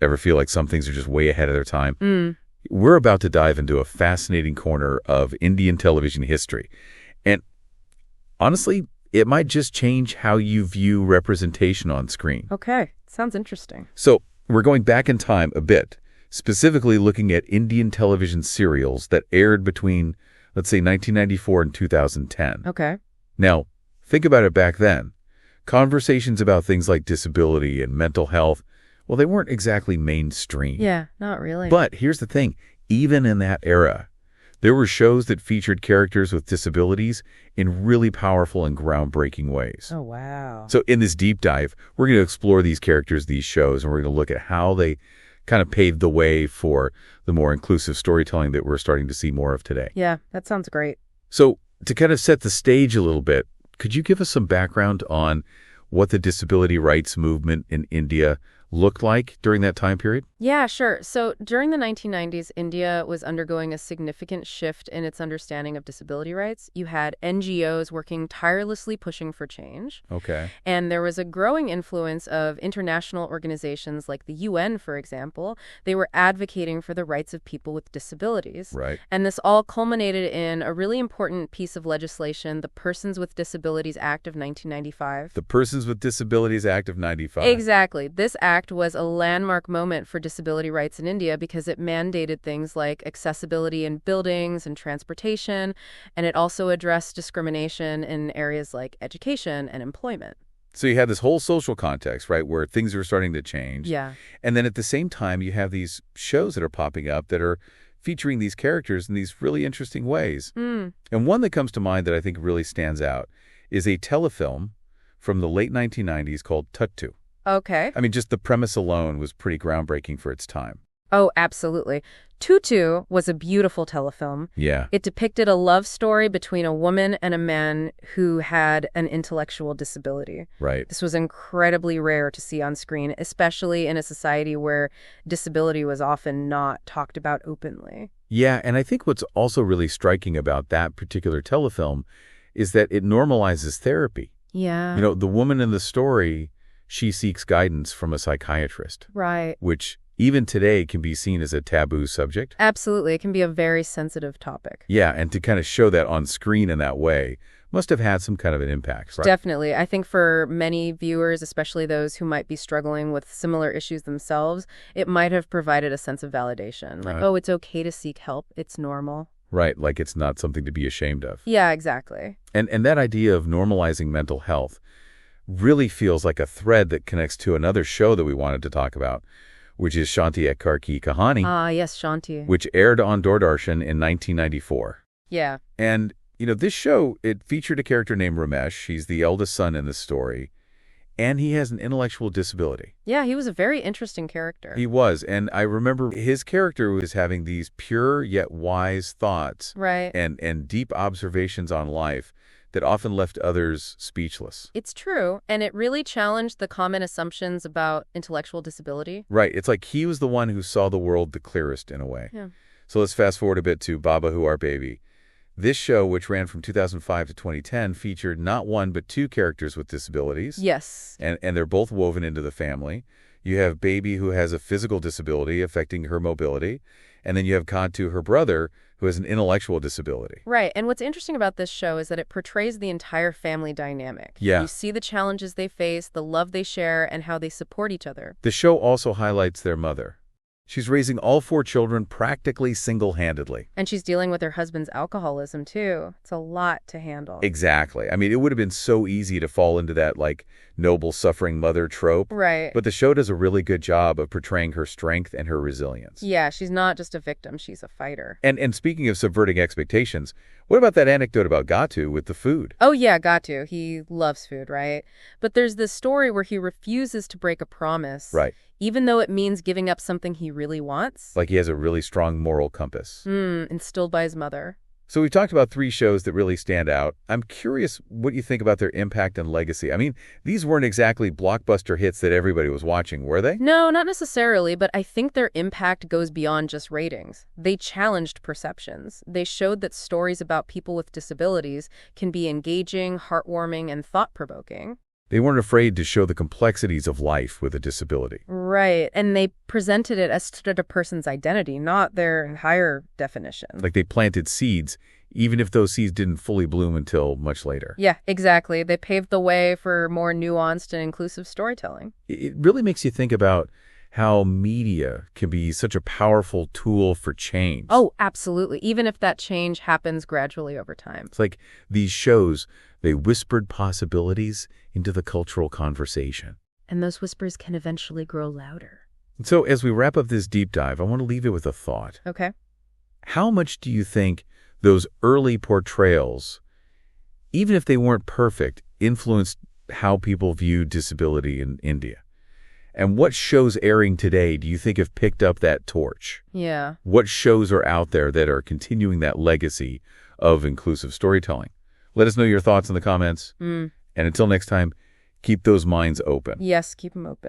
Ever feel like some things are just way ahead of their time? Mm. We're about to dive into a fascinating corner of Indian television history. And honestly, it might just change how you view representation on screen. Okay, sounds interesting. So we're going back in time a bit, specifically looking at Indian television serials that aired between, let's say, 1994 and 2010. Okay. Now, think about it back then. Conversations about things like disability and mental health, well, they weren't exactly mainstream. Yeah, not really. But here's the thing. Even in that era, there were shows that featured characters with disabilities in really powerful and groundbreaking ways. Oh, wow. So in this deep dive, we're going to explore these characters, these shows, and we're going to look at how they kind of paved the way for the more inclusive storytelling that we're starting to see more of today. Yeah, that sounds great. So to kind of set the stage a little bit, could you give us some background on what the disability rights movement in India looked like during that time period? Yeah, sure. So during the 1990s, India was undergoing a significant shift in its understanding of disability rights. You had NGOs working tirelessly pushing for change. Okay. And there was a growing influence of international organizations like the UN, for example. They were advocating for the rights of people with disabilities. Right. And this all culminated in a really important piece of legislation, the Persons with Disabilities Act of 1995. The Persons with Disabilities Act of 95. Exactly. This act was a landmark moment for disability rights in India because it mandated things like accessibility in buildings and transportation, and it also addressed discrimination in areas like education and employment. So you had this whole social context, right, where things were starting to change. Yeah. And then at the same time, you have these shows that are popping up that are featuring these characters in these really interesting ways. Mm. And one that comes to mind that I think really stands out is a telefilm from the late 1990s called Tuttu. Okay. I mean, just the premise alone was pretty groundbreaking for its time. Oh, absolutely. Tutu was a beautiful telefilm. Yeah. It depicted a love story between a woman and a man who had an intellectual disability. Right. This was incredibly rare to see on screen, especially in a society where disability was often not talked about openly. Yeah, and I think what's also really striking about that particular telefilm is that it normalizes therapy. Yeah. You know, the woman in the story, she seeks guidance from a psychiatrist. Right. Which even today can be seen as a taboo subject. Absolutely. It can be a very sensitive topic. Yeah, and to kind of show that on screen in that way must have had some kind of an impact, right? Definitely. I think for many viewers, especially those who might be struggling with similar issues themselves, it might have provided a sense of validation. Like, oh, it's okay to seek help. It's normal. Right, like it's not something to be ashamed of. Yeah, exactly. And that idea of normalizing mental health really feels like a thread that connects to another show that we wanted to talk about, which is Shanti Ekkar Ki Kahani. Ah, yes, Shanti. Which aired on Doordarshan in 1994. Yeah. And, you know, this show, it featured a character named Ramesh. He's the eldest son in the story. And he has an intellectual disability. Yeah, he was a very interesting character. He was. And I remember his character was having these pure yet wise thoughts. Right. And deep observations on life that often left others speechless. It's true, and it really challenged the common assumptions about intellectual disability. Right. It's like he was the one who saw the world the clearest in a way. Yeah. So let's fast forward a bit to Baba Who Are Baby. This show, which ran from 2005 to 2010, featured not one but two characters with disabilities. Yes. And they're both woven into the family. You have Baby, who has a physical disability affecting her mobility. And then you have Kantu, her brother, who has an intellectual disability. Right. And what's interesting about this show is that it portrays the entire family dynamic. Yeah. You see the challenges they face, the love they share, and how they support each other. The show also highlights their mother. She's raising all four children practically single-handedly. And she's dealing with her husband's alcoholism, too. It's a lot to handle. Exactly. I mean, it would have been so easy to fall into that, like, noble suffering mother trope. Right. But the show does a really good job of portraying her strength and her resilience. Yeah, she's not just a victim, she's a fighter. And speaking of subverting expectations, what about that anecdote about Gatu with the food? Oh, yeah, got to. He loves food, right? But there's this story where he refuses to break a promise. Right. Even though it means giving up something he really wants. Like he has a really strong moral compass. Instilled by his mother. So we've talked about three shows that really stand out. I'm curious what you think about their impact and legacy. I mean, these weren't exactly blockbuster hits that everybody was watching, were they? No, not necessarily, but I think their impact goes beyond just ratings. They challenged perceptions. They showed that stories about people with disabilities can be engaging, heartwarming, and thought-provoking. They weren't afraid to show the complexities of life with a disability. Right. And they presented it as to the person's identity, not their higher definition. Like they planted seeds, even if those seeds didn't fully bloom until much later. Yeah, exactly. They paved the way for more nuanced and inclusive storytelling. It really makes you think about how media can be such a powerful tool for change. Oh, absolutely. Even if that change happens gradually over time. It's like these shows, they whispered possibilities into the cultural conversation. And those whispers can eventually grow louder. And so as we wrap up this deep dive, I want to leave you with a thought. Okay. How much do you think those early portrayals, even if they weren't perfect, influenced how people viewed disability in India? And what shows airing today do you think have picked up that torch? Yeah. What shows are out there that are continuing that legacy of inclusive storytelling? Let us know your thoughts in the comments. And until next time, keep those minds open. Yes, keep them open.